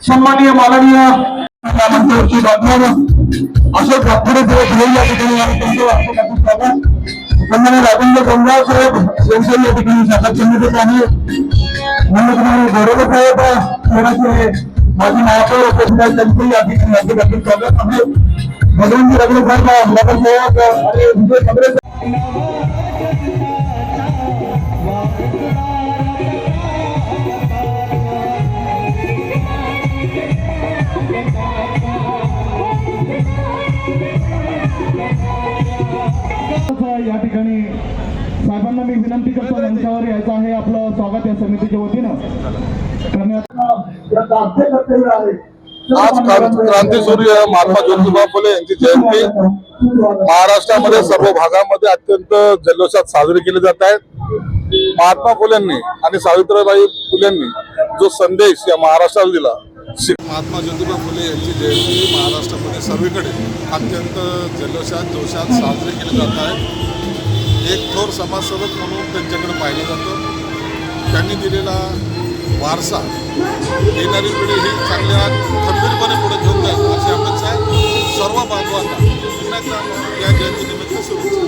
सन्माननीय माननीय मंत्र्यांची डॉक्टर अशोक नागपुरे या ठिकाणी सन्माननीय राजेंद्र गंगाव साहेब यांचे या ठिकाणी शासक समितीत आहे. गौरव साहेब माजी महापौर उपस्थित त्यांचे या ठिकाणी स्वागत आहे. भगवंत रगले साहेब नगरसेवक आणि विजय खबरे या ठिकाणी साहेबांना मी विनंती करतो मंचावर यायचं आहे. आपलं स्वागत या समितीच्या वतीनं करण्यात. आज क्रांतीसूर्य महात्मा ज्योतिबा फुले यांची जयंती महाराष्ट्रामध्ये सर्व भागामध्ये अत्यंत जल्लोषात साजरी केली जात आहे. महात्मा फुलेंनी आणि सावित्रीबाई फुलेंनी जो संदेश या समाजाला दिला, महात्मा ज्योतिबा फुले यांची जयंती महाराष्ट्रामध्ये सर्वीकडे अत्यंत जल्लोषात जोशात साजरी केली जात आहे. एक थोर समाजसेवक म्हणून त्यांच्याकडे पाहिलं जातं. त्यांनी दिलेला वारसा येणारी पिढी ही चांगल्या खंबीरपणे पुढे घेऊन जाईल अशी अपेक्षा सर्व बांधवांना पुन्हा एकदा या जयंतीनिमित्त शुभेच्छा.